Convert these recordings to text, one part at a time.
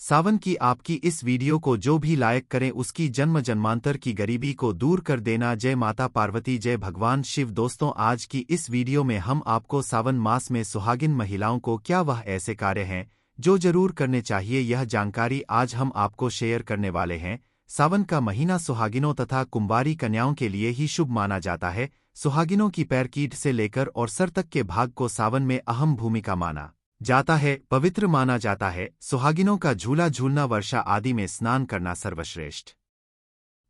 सावन की आपकी इस वीडियो को जो भी लाइक करें उसकी जन्म जन्मांतर की गरीबी को दूर कर देना। जय माता पार्वती, जय भगवान शिव। दोस्तों, आज की इस वीडियो में हम आपको सावन मास में सुहागिन महिलाओं को क्या वह ऐसे कार्य हैं जो जरूर करने चाहिए, यह जानकारी आज हम आपको शेयर करने वाले हैं। सावन का महीना सुहागिनों तथा कुंवारी कन्याओं के लिए ही शुभ माना जाता है। सुहागिनों की पैरकीट से लेकर और सर तक के भाग को सावन में अहम भूमिका माना जाता है, पवित्र माना जाता है। सुहागिनों का झूला झूलना, वर्षा आदि में स्नान करना सर्वश्रेष्ठ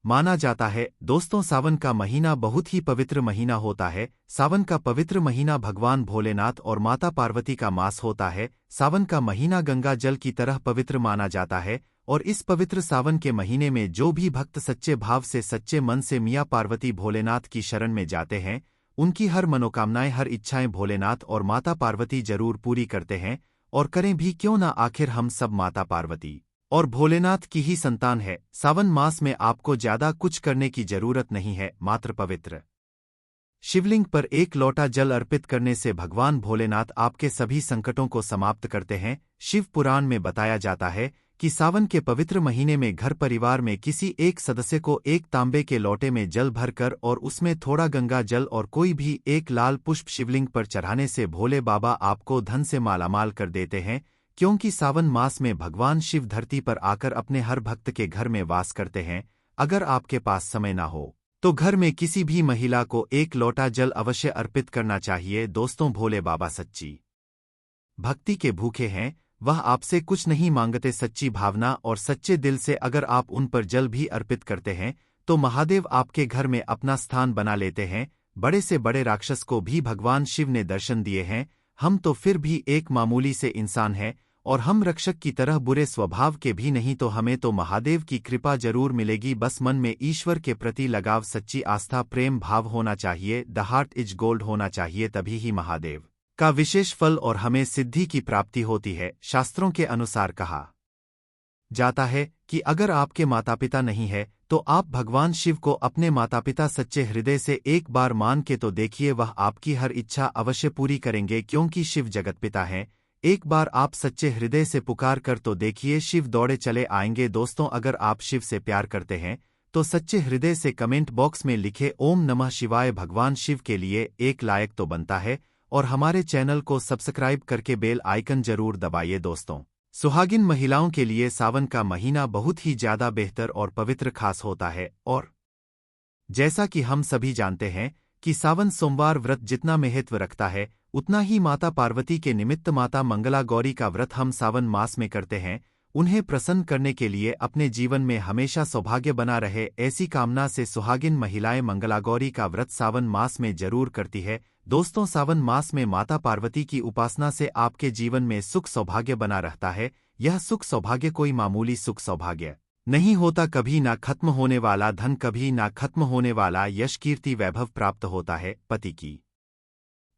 माना जाता है। दोस्तों, सावन का महीना बहुत ही पवित्र महीना होता है। सावन का पवित्र महीना भगवान भोलेनाथ और माता पार्वती का मास होता है। सावन का महीना गंगा जल की तरह पवित्र माना जाता है और इस पवित्र सावन के महीने में जो भी भक्त सच्चे भाव से, सच्चे मन से मियाँ पार्वती भोलेनाथ की शरण में जाते हैं, उनकी हर मनोकामनाएं, हर इच्छाएं भोलेनाथ और माता पार्वती जरूर पूरी करते हैं। और करें भी क्यों ना, आखिर हम सब माता पार्वती और भोलेनाथ की ही संतान है। सावन मास में आपको ज्यादा कुछ करने की जरूरत नहीं है, मात्र पवित्र शिवलिंग पर एक लोटा जल अर्पित करने से भगवान भोलेनाथ आपके सभी संकटों को समाप्त करते हैं। शिव पुराण में बताया जाता है कि सावन के पवित्र महीने में घर परिवार में किसी एक सदस्य को एक तांबे के लोटे में जल भरकर और उसमें थोड़ा गंगा जल और कोई भी एक लाल पुष्प शिवलिंग पर चढ़ाने से भोले बाबा आपको धन से मालामाल कर देते हैं। क्योंकि सावन मास में भगवान शिव धरती पर आकर अपने हर भक्त के घर में वास करते हैं। अगर आपके पास समय ना हो तो घर में किसी भी महिला को एक लोटा जल अवश्य अर्पित करना चाहिए। दोस्तों, भोले बाबा सच्ची भक्ति के भूखे हैं, वह आपसे कुछ नहीं मांगते। सच्ची भावना और सच्चे दिल से अगर आप उन पर जल भी अर्पित करते हैं तो महादेव आपके घर में अपना स्थान बना लेते हैं। बड़े से बड़े राक्षस को भी भगवान शिव ने दर्शन दिए हैं। हम तो फिर भी एक मामूली से इंसान हैं और हम रक्षक की तरह बुरे स्वभाव के भी नहीं, तो हमें तो महादेव की कृपा जरूर मिलेगी। बस मन में ईश्वर के प्रति लगाव, सच्ची आस्था, प्रेम भाव होना चाहिए। द हार्ट इज गोल्ड होना चाहिए, तभी ही महादेव का विशेष फल और हमें सिद्धि की प्राप्ति होती है। शास्त्रों के अनुसार कहा जाता है कि अगर आपके माता पिता नहीं है तो आप भगवान शिव को अपने माता पिता सच्चे हृदय से एक बार मान के तो देखिए, वह आपकी हर इच्छा अवश्य पूरी करेंगे। क्योंकि शिव जगत पिता हैं। एक बार आप सच्चे हृदय से पुकार कर तो देखिए, शिव दौड़े चले आएंगे। दोस्तों, अगर आप शिव से प्यार करते हैं तो सच्चे हृदय से कमेंट बॉक्स में लिखे ओम नमः शिवाय। भगवान शिव के लिए एक लायक तो बनता है। और हमारे चैनल को सब्सक्राइब करके बेल आइकन जरूर दबाइए। दोस्तों, सुहागिन महिलाओं के लिए सावन का महीना बहुत ही ज्यादा बेहतर और पवित्र खास होता है। और जैसा कि हम सभी जानते हैं कि सावन सोमवार व्रत जितना महत्व रखता है, उतना ही माता पार्वती के निमित्त माता मंगला गौरी का व्रत हम सावन मास में करते हैं। उन्हें प्रसन्न करने के लिए, अपने जीवन में हमेशा सौभाग्य बना रहे, ऐसी कामना से सुहागिन महिलाएं मंगला गौरी का व्रत सावन मास में जरूर करती है। दोस्तों, सावन मास में माता पार्वती की उपासना से आपके जीवन में सुख सौभाग्य बना रहता है। यह सुख सौभाग्य कोई मामूली सुख सौभाग्य नहीं होता, कभी ना खत्म होने वाला धन, कभी ना खत्म होने वाला यश, कीर्ति, वैभव प्राप्त होता है। पति की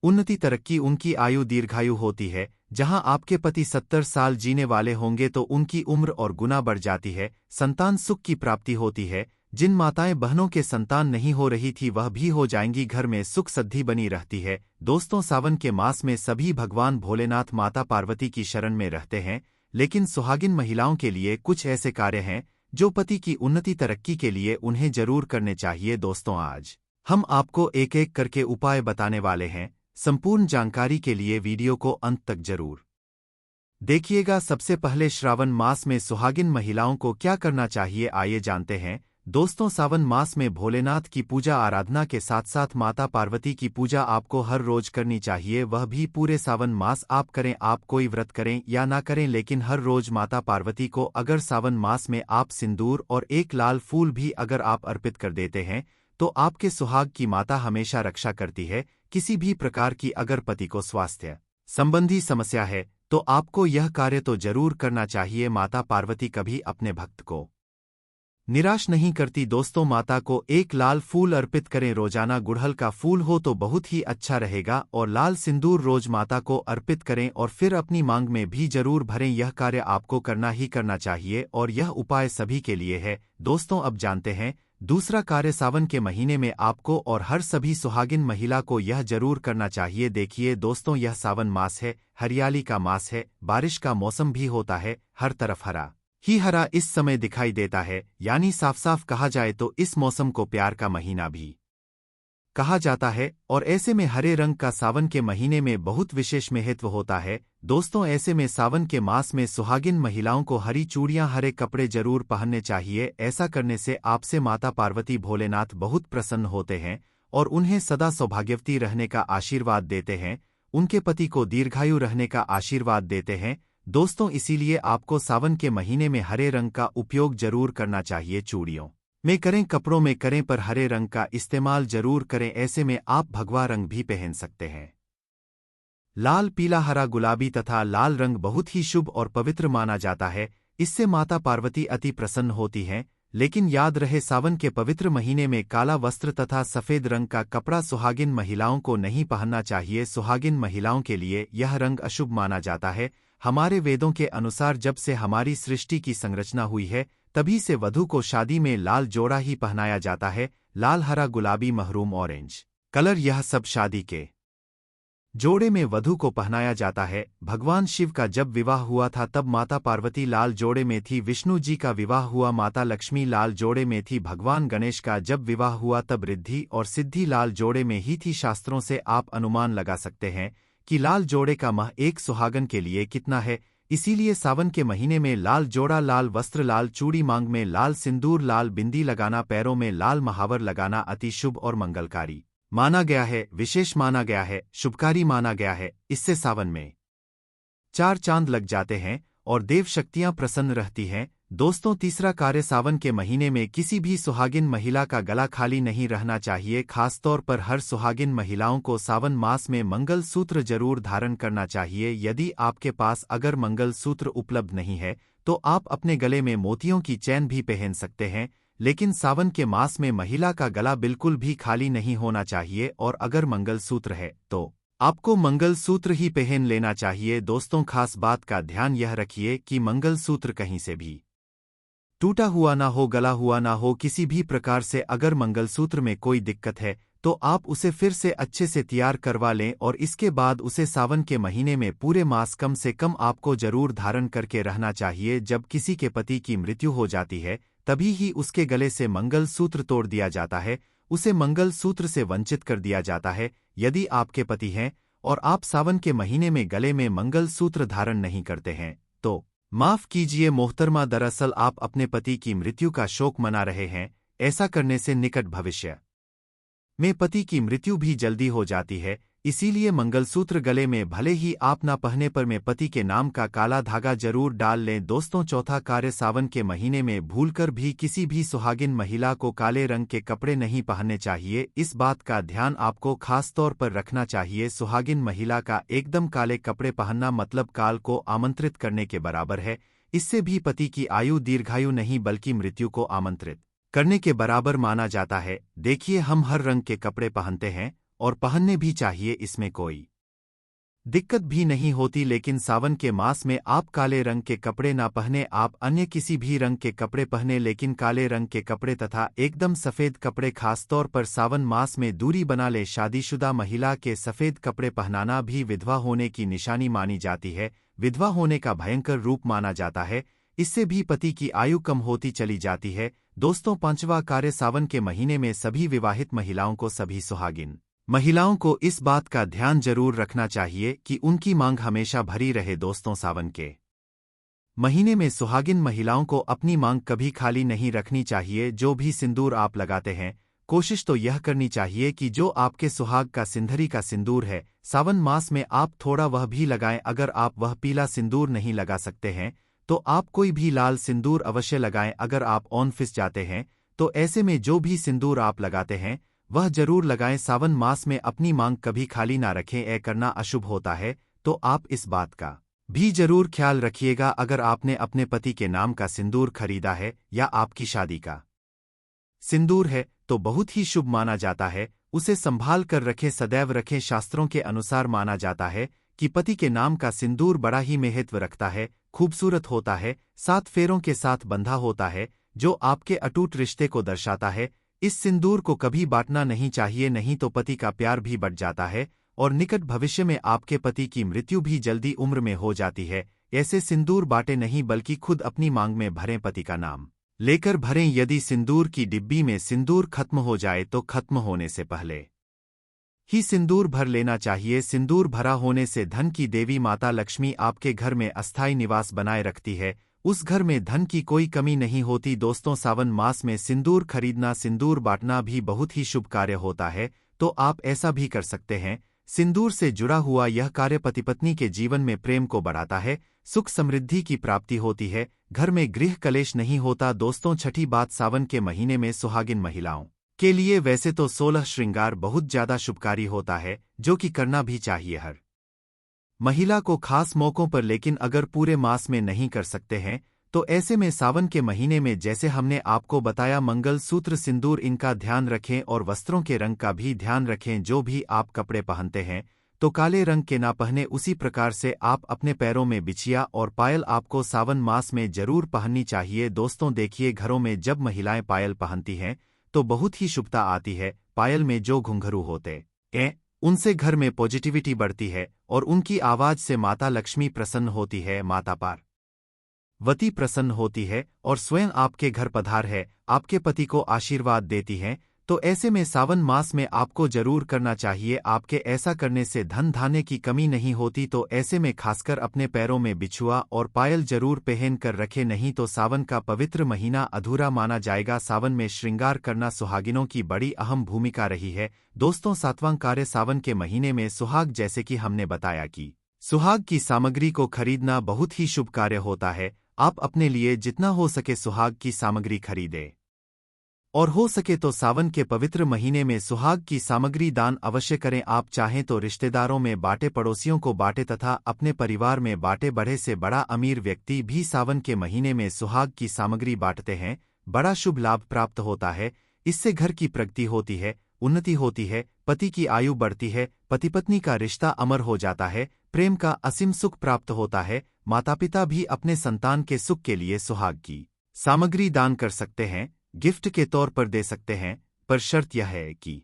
उन्नति, तरक्की, उनकी आयु दीर्घायु होती है। जहां आपके पति 70 साल जीने वाले होंगे तो उनकी उम्र और गुना बढ़ जाती है। संतान सुख की प्राप्ति होती है। जिन माताएं बहनों के संतान नहीं हो रही थी वह भी हो जाएंगी। घर में सुख सद्धि बनी रहती है। दोस्तों, सावन के मास में सभी भगवान भोलेनाथ माता पार्वती की शरण में रहते हैं, लेकिन सुहागिन महिलाओं के लिए कुछ ऐसे कार्य हैं जो पति की उन्नति, तरक्की के लिए उन्हें जरूर करने चाहिए। दोस्तों, आज हम आपको एक एक करके उपाय बताने वाले हैं। संपूर्ण जानकारी के लिए वीडियो को अंत तक जरूर देखिएगा। सबसे पहले, श्रावण मास में सुहागिन महिलाओं को क्या करना चाहिए, आइए जानते हैं। दोस्तों, सावन मास में भोलेनाथ की पूजा आराधना के साथ साथ माता पार्वती की पूजा आपको हर रोज करनी चाहिए, वह भी पूरे सावन मास। आप करें, आप कोई व्रत करें या ना करें, लेकिन हर रोज माता पार्वती को अगर सावन मास में आप सिंदूर और एक लाल फूल भी अगर आप अर्पित कर देते हैं तो आपके सुहाग की माता हमेशा रक्षा करती है। किसी भी प्रकार की अगर पति को स्वास्थ्य संबंधी समस्या है तो आपको यह कार्य तो जरूर करना चाहिए। माता पार्वती कभी अपने भक्त को निराश नहीं करती। दोस्तों, माता को एक लाल फूल अर्पित करें। रोजाना गुड़हल का फूल हो तो बहुत ही अच्छा रहेगा और लाल सिंदूर रोज माता को अर्पित करें और फिर अपनी मांग में भी जरूर भरें। यह कार्य आपको करना ही करना चाहिए और यह उपाय सभी के लिए है। दोस्तों, अब जानते हैं दूसरा कार्य। सावन के महीने में आपको और हर सभी सुहागिन महिला को यह जरूर करना चाहिए। देखिए दोस्तों, यह सावन मास है, हरियाली का मास है, बारिश का मौसम भी होता है, हर तरफ हरा ही हरा इस समय दिखाई देता है, यानी साफ साफ कहा जाए तो इस मौसम को प्यार का महीना भी कहा जाता है। और ऐसे में हरे रंग का सावन के महीने में बहुत विशेष महत्व होता है। दोस्तों, ऐसे में सावन के मास में सुहागिन महिलाओं को हरी चूड़ियां, हरे कपड़े जरूर पहनने चाहिए। ऐसा करने से आपसे माता पार्वती भोलेनाथ बहुत प्रसन्न होते हैं और उन्हें सदा सौभाग्यवती रहने का आशीर्वाद देते हैं, उनके पति को दीर्घायु रहने का आशीर्वाद देते हैं। दोस्तों, इसीलिए आपको सावन के महीने में हरे रंग का उपयोग जरूर करना चाहिए। चूड़ियों में करें, कपड़ों में करें, पर हरे रंग का इस्तेमाल जरूर करें। ऐसे में आप भगवा रंग भी पहन सकते हैं। लाल, पीला, हरा, गुलाबी तथा लाल रंग बहुत ही शुभ और पवित्र माना जाता है। इससे माता पार्वती अति प्रसन्न होती हैं। लेकिन याद रहे, सावन के पवित्र महीने में काला वस्त्र तथा सफेद रंग का कपड़ा सुहागिन महिलाओं को नहीं पहनना चाहिए। सुहागिन महिलाओं के लिए यह रंग अशुभ माना जाता है। हमारे वेदों के अनुसार जब से हमारी सृष्टि की संरचना हुई है, तभी से वधू को शादी में लाल जोड़ा ही पहनाया जाता है। लाल, हरा, गुलाबी, महरूम, ऑरेंज कलर, यह सब शादी के जोड़े में वधू को पहनाया जाता है। भगवान शिव का जब विवाह हुआ था तब माता पार्वती लाल जोड़े में थी। विष्णु जी का विवाह हुआ, माता लक्ष्मी लाल जोड़े में थी। भगवान गणेश का जब विवाह हुआ तब रिद्धि और सिद्धि लाल जोड़े में ही थी। शास्त्रों से आप अनुमान लगा सकते हैं कि लाल जोड़े का मह एक सुहागन के लिए कितना है। इसीलिए सावन के महीने में लाल जोड़ा, लाल वस्त्र, लाल चूड़ी, मांग में लाल सिंदूर, लाल बिंदी लगाना, पैरों में लाल महावर लगाना अति शुभ और मंगलकारी माना गया है, विशेष माना गया है, शुभकारी माना गया है। इससे सावन में 4 चांद लग जाते हैं और देव शक्तियां प्रसन्न रहती हैं। दोस्तों, तीसरा कार्य, सावन के महीने में किसी भी सुहागिन महिला का गला खाली नहीं रहना चाहिए। खासतौर पर हर सुहागिन महिलाओं को सावन मास में मंगल सूत्र जरूर धारण करना चाहिए। यदि आपके पास अगर मंगल सूत्र उपलब्ध नहीं है तो आप अपने गले में मोतियों की चैन भी पहन सकते हैं। लेकिन सावन के मास में महिला का गला बिल्कुल भी खाली नहीं होना चाहिए और अगर मंगल सूत्र है तो आपको मंगल सूत्र ही पहन लेना चाहिए। दोस्तों, खास बात का ध्यान यह रखिए कि मंगल सूत्र कहीं से भी टूटा हुआ ना हो, गला हुआ ना हो। किसी भी प्रकार से अगर मंगलसूत्र में कोई दिक्कत है तो आप उसे फिर से अच्छे से तैयार करवा लें और इसके बाद उसे सावन के महीने में पूरे मास कम से कम आपको जरूर धारण करके रहना चाहिए। जब किसी के पति की मृत्यु हो जाती है तभी ही उसके गले से मंगल सूत्र तोड़ दिया जाता है, उसे मंगल सूत्र से वंचित कर दिया जाता है। यदि आपके पति हैं और आप सावन के महीने में गले में मंगल सूत्र धारण नहीं करते हैं तो माफ कीजिए मोहतरमा, दरअसल आप अपने पति की मृत्यु का शोक मना रहे हैं। ऐसा करने से निकट भविष्य में पति की मृत्यु भी जल्दी हो जाती है। इसीलिए मंगलसूत्र गले में भले ही आप ना पहने पर में पति के नाम का काला धागा जरूर डाल लें। दोस्तों, चौथा कार्य, सावन के महीने में भूलकर भी किसी भी सुहागिन महिला को काले रंग के कपड़े नहीं पहनने चाहिए। इस बात का ध्यान आपको खास तौर पर रखना चाहिए। सुहागिन महिला का एकदम काले कपड़े पहनना मतलब काल को आमंत्रित करने के बराबर है। इससे भी पति की आयु दीर्घायु नहीं बल्कि मृत्यु को आमंत्रित करने के बराबर माना जाता है। देखिए, हम हर रंग के कपड़े पहनते हैं और पहनने भी चाहिए, इसमें कोई दिक्कत भी नहीं होती। लेकिन सावन के मास में आप काले रंग के कपड़े ना पहने, आप अन्य किसी भी रंग के कपड़े पहने, लेकिन काले रंग के कपड़े तथा एकदम सफेद कपड़े। खासतौर पर सावन मास में दूरी बना ले। शादीशुदा महिला के सफेद कपड़े पहनाना भी विधवा होने की निशानी मानी जाती है, विधवा होने का भयंकर रूप माना जाता है। इससे भी पति की आयु कम होती चली जाती है। दोस्तों, पांचवा कार्य, सावन के महीने में सभी विवाहित महिलाओं को, सभी सुहागिन महिलाओं को इस बात का ध्यान जरूर रखना चाहिए कि उनकी मांग हमेशा भरी रहे। दोस्तों, सावन के महीने में सुहागिन महिलाओं को अपनी मांग कभी खाली नहीं रखनी चाहिए। जो भी सिंदूर आप लगाते हैं, कोशिश तो यह करनी चाहिए कि जो आपके सुहाग का सिंदरी का सिंदूर है, सावन मास में आप थोड़ा वह भी लगाएं। अगर आप वह पीला सिंदूर नहीं लगा सकते हैं तो आप कोई भी लाल सिंदूर अवश्य लगाएं। अगर आप ऑफिस जाते हैं तो ऐसे में जो भी सिंदूर आप लगाते हैं वह जरूर लगाएं। सावन मास में अपनी मांग कभी खाली ना रखें, ऐ करना अशुभ होता है। तो आप इस बात का भी जरूर ख्याल रखिएगा। अगर आपने अपने पति के नाम का सिंदूर खरीदा है या आपकी शादी का सिंदूर है तो बहुत ही शुभ माना जाता है, उसे संभाल कर रखें, सदैव रखें। शास्त्रों के अनुसार माना जाता है कि पति के नाम का सिंदूर बड़ा ही महत्व रखता है, खूबसूरत होता है, 7 फेरों के साथ बंधा होता है, जो आपके अटूट रिश्ते को दर्शाता है। इस सिंदूर को कभी बांटना नहीं चाहिए, नहीं तो पति का प्यार भी बढ़ जाता है और निकट भविष्य में आपके पति की मृत्यु भी जल्दी उम्र में हो जाती है। ऐसे सिंदूर बांटे नहीं बल्कि खुद अपनी मांग में भरें, पति का नाम लेकर भरें। यदि सिंदूर की डिब्बी में सिंदूर खत्म हो जाए तो खत्म होने से पहले ही सिंदूर भर लेना चाहिए। सिंदूर भरा होने से धन की देवी माता लक्ष्मी आपके घर में अस्थायी निवास बनाए रखती है, उस घर में धन की कोई कमी नहीं होती। दोस्तों, सावन मास में सिंदूर खरीदना, सिंदूर बांटना भी बहुत ही शुभ कार्य होता है, तो आप ऐसा भी कर सकते हैं। सिंदूर से जुड़ा हुआ यह कार्य पति पत्नी के जीवन में प्रेम को बढ़ाता है, सुख समृद्धि की प्राप्ति होती है, घर में गृह कलेश नहीं होता। दोस्तों, छठी बात, सावन के महीने में सुहागिन महिलाओं के लिए वैसे तो 16 श्रृंगार बहुत ज्यादा शुभकारी होता है, जो कि करना भी चाहिए हर महिला को खास मौकों पर, लेकिन अगर पूरे मास में नहीं कर सकते हैं तो ऐसे में सावन के महीने में, जैसे हमने आपको बताया, मंगल सूत्र, सिंदूर, इनका ध्यान रखें और वस्त्रों के रंग का भी ध्यान रखें। जो भी आप कपड़े पहनते हैं तो काले रंग के ना पहने, उसी प्रकार से आप अपने पैरों में बिछिया और पायल आपको सावन मास में जरूर पहननी चाहिए। दोस्तों देखिए, घरों में जब महिलाएं पायल पहनती हैं तो बहुत ही शुभता आती है। पायल में जो घुंघरू होते हैं उनसे घर में पॉजिटिविटी बढ़ती है और उनकी आवाज से माता लक्ष्मी प्रसन्न होती है, माता पार्वती प्रसन्न होती है और स्वयं आपके घर पधार है, आपके पति को आशीर्वाद देती हैं। तो ऐसे में सावन मास में आपको जरूर करना चाहिए। आपके ऐसा करने से धन धान्य की कमी नहीं होती। तो ऐसे में खासकर अपने पैरों में बिछुआ और पायल जरूर पहन कर रखे, नहीं तो सावन का पवित्र महीना अधूरा माना जाएगा। सावन में श्रृंगार करना सुहागिनों की बड़ी अहम भूमिका रही है। दोस्तों, 7वां कार्य, सावन के महीने में सुहाग, जैसे कि हमने बताया कि सुहाग की सामग्री को खरीदना बहुत ही शुभ कार्य होता है। आप अपने लिए जितना हो सके सुहाग की सामग्री खरीदें और हो सके तो सावन के पवित्र महीने में सुहाग की सामग्री दान अवश्य करें। आप चाहें तो रिश्तेदारों में बांटे, पड़ोसियों को बांटे तथा अपने परिवार में बांटे। बड़े से बड़ा अमीर व्यक्ति भी सावन के महीने में सुहाग की सामग्री बांटते हैं, बड़ा शुभ लाभ प्राप्त होता है। इससे घर की प्रगति होती है, उन्नति होती है, पति की आयु बढ़ती है, पति पत्नी का रिश्ता अमर हो जाता है, प्रेम का असीम सुख प्राप्त होता है। माता पिता भी अपने संतान के सुख के लिए सुहाग की सामग्री दान कर सकते हैं, गिफ्ट के तौर पर दे सकते हैं, पर शर्त यह है कि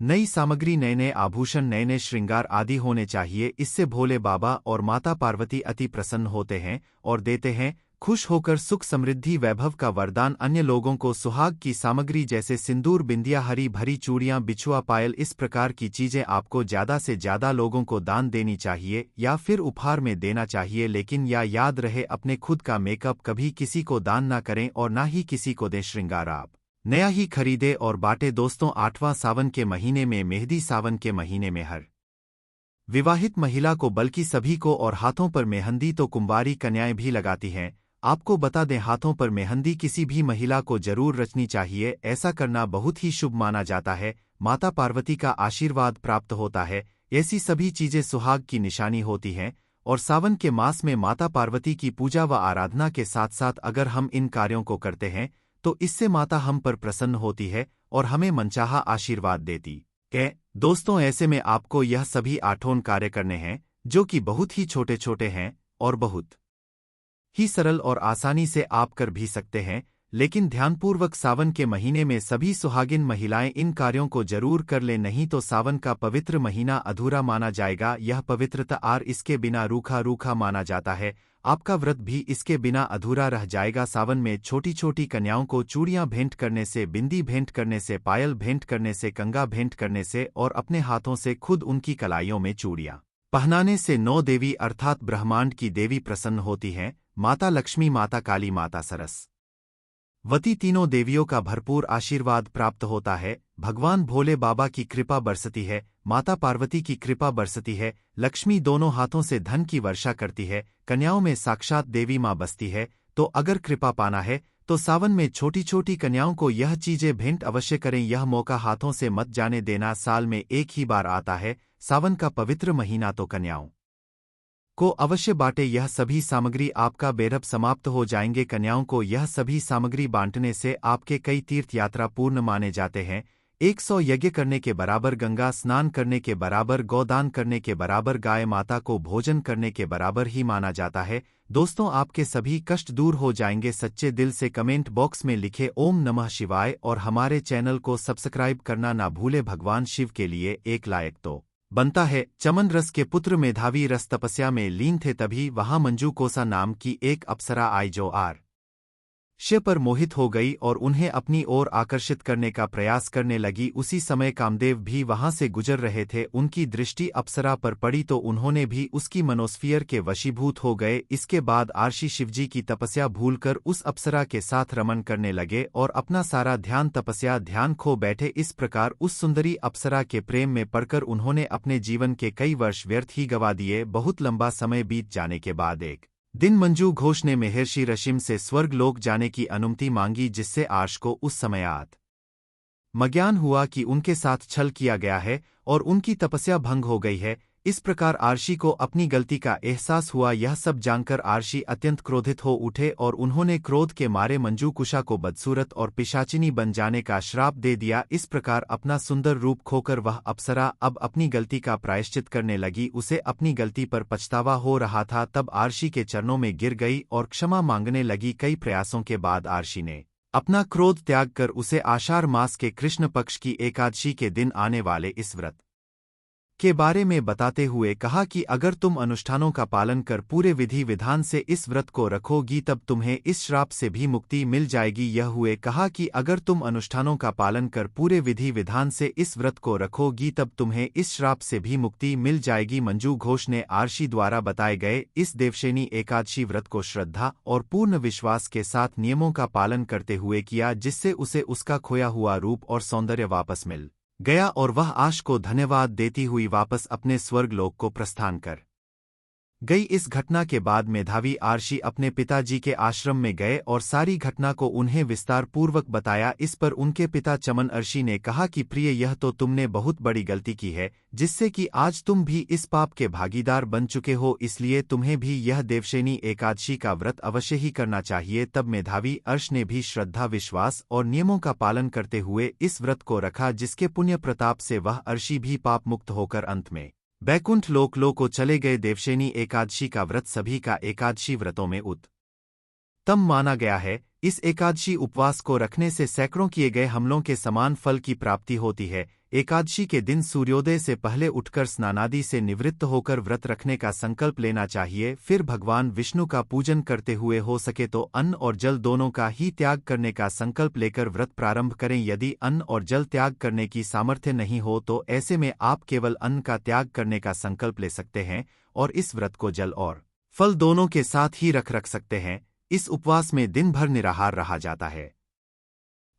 नई सामग्री, नए नए आभूषण, नए नए श्रृंगार आदि होने चाहिए। इससे भोले बाबा और माता पार्वती अति प्रसन्न होते हैं और देते हैं, खुश होकर सुख समृद्धि वैभव का वरदान अन्य लोगों को। सुहाग की सामग्री जैसे सिंदूर, बिंदिया, हरी भरी चूड़ियां, बिछुआ, पायल, इस प्रकार की चीजें आपको ज्यादा से ज्यादा लोगों को दान देनी चाहिए या फिर उपहार में देना चाहिए। लेकिन याद रहे, अपने खुद का मेकअप कभी किसी को दान ना करें और ना ही किसी को दें। श्रृंगार आप नया ही खरीदे और बांटे। दोस्तों, 8वां सावन के महीने में मेहंदी। सावन के महीने में हर विवाहित महिला को, बल्कि सभी को, और हाथों पर मेहंदी तो कुंवारी कन्याएं भी लगाती हैं। आपको बता दें, हाथों पर मेहंदी किसी भी महिला को जरूर रचनी चाहिए। ऐसा करना बहुत ही शुभ माना जाता है, माता पार्वती का आशीर्वाद प्राप्त होता है। ऐसी सभी चीजें सुहाग की निशानी होती हैं और सावन के मास में माता पार्वती की पूजा व आराधना के साथ साथ अगर हम इन कार्यों को करते हैं तो इससे माता हम पर प्रसन्न होती है और हमें मनचाहा आशीर्वाद देती है। दोस्तों, ऐसे में आपको यह सभी 8 कार्य करने हैं, जो कि बहुत ही छोटे छोटे हैं और बहुत ही सरल और आसानी से आप कर भी सकते हैं। लेकिन ध्यानपूर्वक सावन के महीने में सभी सुहागिन महिलाएं इन कार्यों को जरूर कर लें, नहीं तो सावन का पवित्र महीना अधूरा माना जाएगा। यह पवित्रता आर इसके बिना रूखा रूखा माना जाता है। आपका व्रत भी इसके बिना अधूरा रह जाएगा। सावन में छोटी छोटी कन्याओं को चूड़ियां भेंट करने से, बिंदी भेंट करने से, पायल भेंट करने से, कंगा भेंट करने से और अपने हाथों से खुद उनकी कलाइयों में चूड़ियां पहनाने से 9 देवी अर्थात ब्रह्मांड की देवी प्रसन्न होती हैं। माता लक्ष्मी, माता काली, माता सरस्वती, तीनों देवियों का भरपूर आशीर्वाद प्राप्त होता है। भगवान भोले बाबा की कृपा बरसती है, माता पार्वती की कृपा बरसती है। लक्ष्मी दोनों हाथों से धन की वर्षा करती है, कन्याओं में साक्षात देवी माँ बसती है। तो अगर कृपा पाना है तो सावन में छोटी छोटी कन्याओं को यह चीजें भेंट अवश्य करें। यह मौका हाथों से मत जाने देना, साल में एक ही बार आता है। सावन का पवित्र महीना, तो कन्याओं को अवश्य बांटे। यह सभी सामग्री आपका बेरब समाप्त हो जाएंगे। कन्याओं को यह सभी सामग्री बांटने से आपके कई तीर्थ यात्रा पूर्ण माने जाते हैं। 100 यज्ञ करने के बराबर, गंगा स्नान करने के बराबर, गौदान करने के बराबर, गाय माता को भोजन करने के बराबर ही माना जाता है। दोस्तों, आपके सभी कष्ट दूर हो जाएंगे। सच्चे दिल से कमेंट बॉक्स में लिखे ओम नमः शिवाय और हमारे चैनल को सब्सक्राइब करना ना भूले। भगवान शिव के लिए एक लायक तो बनता है। चमन रस के पुत्र मेधावी रस तपस्या में लीन थे, तभी वहां मंजू कोसा नाम की एक अप्सरा आई जो आर्य पर मोहित हो गई और उन्हें अपनी ओर आकर्षित करने का प्रयास करने लगी। उसी समय कामदेव भी वहां से गुजर रहे थे। उनकी दृष्टि अप्सरा पर पड़ी तो उन्होंने भी उसकी मनोस्फीयर के वशीभूत हो गए। इसके बाद आर्षि शिवजी की तपस्या भूलकर उस अप्सरा के साथ रमन करने लगे और अपना सारा ध्यान तपस्या ध्यान खो बैठे। इस प्रकार उस सुंदरी अप्सरा के प्रेम में पड़कर उन्होंने अपने जीवन के कई वर्ष व्यर्थ ही गंवा दिए। बहुत लंबा समय बीत जाने के बाद एक दिन मंजू घोष ने महर्षि ऋषिम से स्वर्ग लोक जाने की अनुमति मांगी, जिससे आर्ष को उस समय आत्मज्ञान हुआ कि उनके साथ छल किया गया है और उनकी तपस्या भंग हो गई है। इस प्रकार आर्षि को अपनी गलती का एहसास हुआ। यह सब जानकर आर्षि अत्यंत क्रोधित हो उठे और उन्होंने क्रोध के मारे मंजू कुशा को बदसूरत और पिशाचिनी बन जाने का श्राप दे दिया। इस प्रकार अपना सुंदर रूप खोकर वह अप्सरा अब अपनी गलती का प्रायश्चित करने लगी। उसे अपनी गलती पर पछतावा हो रहा था, तब आर्षि के चरणों में गिर गई और क्षमा मांगने लगी। कई प्रयासों के बाद आर्षि ने अपना क्रोध त्याग कर उसे आषाढ़ मास के कृष्ण पक्ष की एकादशी के दिन आने वाले इस व्रत के बारे में बताते हुए कहा कि अगर तुम अनुष्ठानों का पालन कर पूरे विधि विधान से इस व्रत को रखोगी तब तुम्हें इस श्राप से भी मुक्ति मिल जाएगी। यह हुए कहा कि अगर तुम अनुष्ठानों का पालन कर पूरे विधि विधान से इस व्रत को रखोगी तब तुम्हें इस श्राप से भी मुक्ति मिल जाएगी। मंजू घोष ने आर्षि द्वारा बताए गए इस देवशेनी एकादशी व्रत को श्रद्धा और पूर्ण विश्वास के साथ नियमों का पालन करते हुए किया, जिससे उसे उसका खोया हुआ रूप और सौंदर्य वापस मिल गया और वह आश को धन्यवाद देती हुई वापस अपने स्वर्ग लोक को प्रस्थान कर गई। इस घटना के बाद मेधावी आर्षि अपने पिताजी के आश्रम में गए और सारी घटना को उन्हें विस्तार पूर्वक बताया। इस पर उनके पिता चमन ऋषि ने कहा कि प्रिय, यह तो तुमने बहुत बड़ी गलती की है, जिससे कि आज तुम भी इस पाप के भागीदार बन चुके हो, इसलिए तुम्हें भी यह देवशेनी एकादशी का व्रत अवश्य ही करना चाहिए। तब मेधावी अर्ष ने भी श्रद्धा विश्वास और नियमों का पालन करते हुए इस व्रत को रखा, जिसके पुण्य प्रताप से वह अर्षि भी पाप मुक्त होकर अंत में बैकुंठ लोक को चले गए। देवशेनी एकादशी का व्रत सभी का एकादशी व्रतों में उत्तम माना गया है। इस एकादशी उपवास को रखने से सैकड़ों किए गए हमलों के समान फल की प्राप्ति होती है। एकादशी के दिन सूर्योदय से पहले उठकर स्नानादि से निवृत्त होकर व्रत रखने का संकल्प लेना चाहिए। फिर भगवान विष्णु का पूजन करते हुए हो सके तो अन्न और जल दोनों का ही त्याग करने का संकल्प लेकर व्रत प्रारंभ करें। यदि अन्न और जल त्याग करने की सामर्थ्य नहीं हो तो ऐसे में आप केवल अन्न का त्याग करने का संकल्प ले सकते हैं और इस व्रत को जल और फल दोनों के साथ ही रख सकते हैं। इस उपवास में दिन भर निराहार रहा जाता है,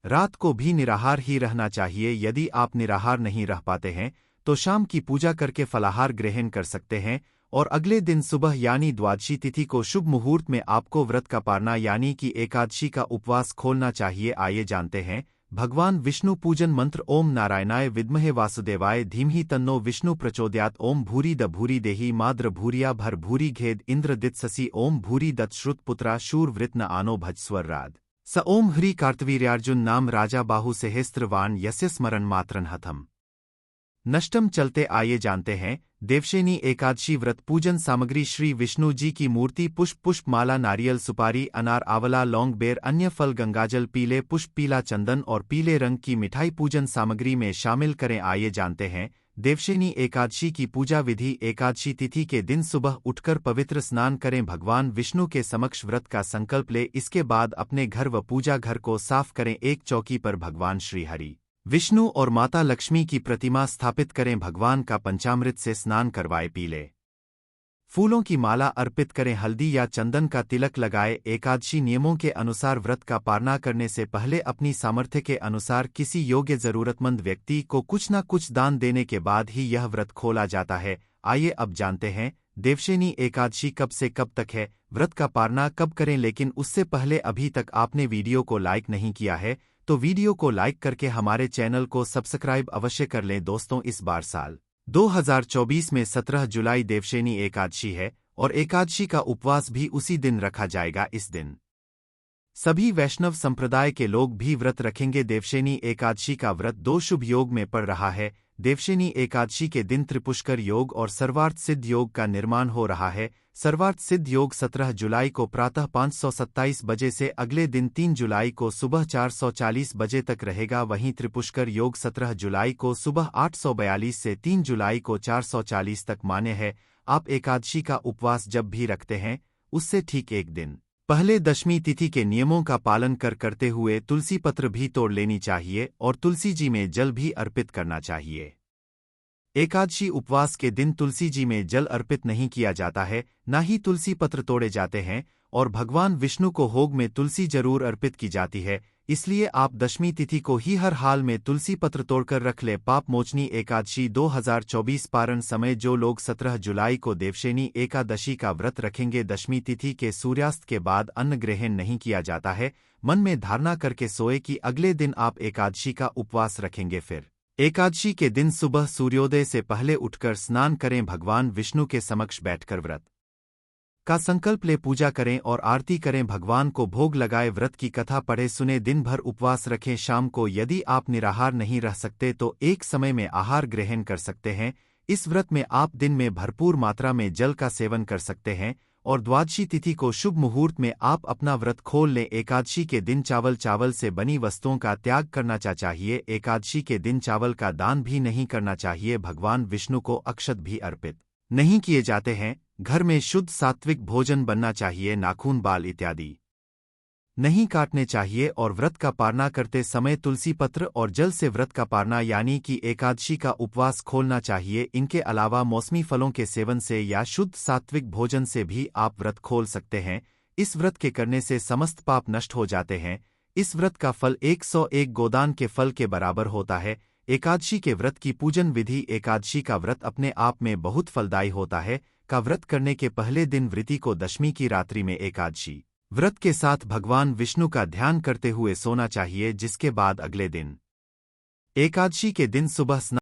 रात को भी निराहार ही रहना चाहिए। यदि आप निराहार नहीं रह पाते हैं तो शाम की पूजा करके फलाहार ग्रहण कर सकते हैं और अगले दिन सुबह यानी द्वादशी तिथि को शुभ मुहूर्त में आपको व्रत का पारना यानी कि एकादशी का उपवास खोलना चाहिए। आइए जानते हैं भगवान विष्णु पूजन मंत्र। ओम नारायणाय विद्महे वासुदेवाय धीमहि तन्नो विष्णु प्रचोदयात्। ओम भूरि द भूरि देहि माद्र भूरिया भर भूरि घेद इंद्र दित्ससि। ओम भूरि दत्त श्रुत पुत्रा शूर वृत्न आनो भज स्वरराद स। ओम ह्री कार्तवीर्यार्जुन नाम राजा बाहु सहस्त्रवान यस्य स्मरण मात्रन हथम नष्टम। चलते आइए जानते हैं देवशेनी एकादशी व्रत पूजन सामग्री। श्री विष्णु जी की मूर्ति, पुष्प माला, नारियल, सुपारी, अनार, आंवला, लौंग, बेर, अन्य फल, गंगाजल, पीले पुष्प, पीला चंदन और पीले रंग की मिठाई पूजन सामग्री में शामिल करें। आइए जानते हैं देवशेनी एकादशी की पूजा विधि। एकादशी तिथि के दिन सुबह उठकर पवित्र स्नान करें, भगवान विष्णु के समक्ष व्रत का संकल्प ले। इसके बाद अपने घर व पूजा घर को साफ करें। एक चौकी पर भगवान श्री हरि विष्णु और माता लक्ष्मी की प्रतिमा स्थापित करें। भगवान का पंचामृत से स्नान करवाए। पीले फूलों की माला अर्पित करें। हल्दी या चंदन का तिलक लगाए। एकादशी नियमों के अनुसार व्रत का पारना करने से पहले अपनी सामर्थ्य के अनुसार किसी योग्य जरूरतमंद व्यक्ति को कुछ न कुछ दान देने के बाद ही यह व्रत खोला जाता है। आइए अब जानते हैं देवशेनी एकादशी कब से कब तक है, व्रत का पारना कब करें। लेकिन उससे पहले अभी तक आपने वीडियो को लाइक नहीं किया है तो वीडियो को लाइक करके हमारे चैनल को सब्सक्राइब अवश्य कर लें। दोस्तों, इस बार साल 2024 में 17 जुलाई देवशेनी एकादशी है और एकादशी का उपवास भी उसी दिन रखा जाएगा। इस दिन सभी वैष्णव संप्रदाय के लोग भी व्रत रखेंगे। देवशेनी एकादशी का व्रत 2 शुभ योग में पड़ रहा है। देवशेनी एकादशी के दिन त्रिपुष्कर योग और सर्वार्थ सिद्ध योग का निर्माण हो रहा है। सर्वार्थ सिद्ध योग 17 जुलाई को प्रातः 527 बजे से अगले दिन 3 जुलाई को सुबह 440 बजे तक रहेगा। वहीं त्रिपुष्कर योग 17 जुलाई को सुबह 842 से 3 जुलाई को 440 तक मान्य है। आप एकादशी का उपवास जब भी रखते हैं उससे ठीक एक दिन पहले दशमी तिथि के नियमों का पालन करते हुए तुलसी पत्र भी तोड़ लेनी चाहिए और तुलसी जी में जल भी अर्पित करना चाहिए। एकादशी उपवास के दिन तुलसी जी में जल अर्पित नहीं किया जाता है, न ही तुलसी पत्र तोड़े जाते हैं और भगवान विष्णु को होग में तुलसी जरूर अर्पित की जाती है। इसलिए आप दशमी तिथि को ही हर हाल में तुलसी पत्र तोड़कर रख ले। पाप मोचनी एकादशी 2024 पारण समय जो लोग 17 जुलाई को देवशेनी एकादशी का व्रत रखेंगे, दशमी तिथि के सूर्यास्त के बाद अन्न ग्रहण नहीं किया जाता है। मन में धारणा करके सोए कि अगले दिन आप एकादशी का उपवास रखेंगे। फिर एकादशी के दिन सुबह सूर्योदय से पहले उठकर स्नान करें, भगवान विष्णु के समक्ष बैठकर व्रत का संकल्प ले, पूजा करें और आरती करें, भगवान को भोग लगाए, व्रत की कथा पढ़े सुने, दिन भर उपवास रखें। शाम को यदि आप निराहार नहीं रह सकते तो एक समय में आहार ग्रहण कर सकते हैं। इस व्रत में आप दिन में भरपूर मात्रा में जल का सेवन कर सकते हैं और द्वादशी तिथि को शुभ मुहूर्त में आप अपना व्रत खोल लें। एकादशी के दिन चावल से बनी वस्तुओं का त्याग करना चाहिए। एकादशी के दिन चावल का दान भी नहीं करना चाहिए। भगवान विष्णु को अक्षत भी अर्पित नहीं किए जाते हैं। घर में शुद्ध सात्विक भोजन बनना चाहिए। नाखून, बाल इत्यादि नहीं काटने चाहिए और व्रत का पारणा करते समय तुलसी पत्र और जल से व्रत का पारणा यानी कि एकादशी का उपवास खोलना चाहिए। इनके अलावा मौसमी फलों के सेवन से या शुद्ध सात्विक भोजन से भी आप व्रत खोल सकते हैं। इस व्रत के करने से समस्त पाप नष्ट हो जाते हैं। इस व्रत का फल 101 गोदान के फल के बराबर होता है। एकादशी के व्रत की पूजन विधि। एकादशी का व्रत अपने आप में बहुत फलदायी होता है। का व्रत करने के पहले दिन व्रती को दशमी की रात्रि में एकादशी व्रत के साथ भगवान विष्णु का ध्यान करते हुए सोना चाहिए, जिसके बाद अगले दिन एकादशी के दिन सुबह स्नान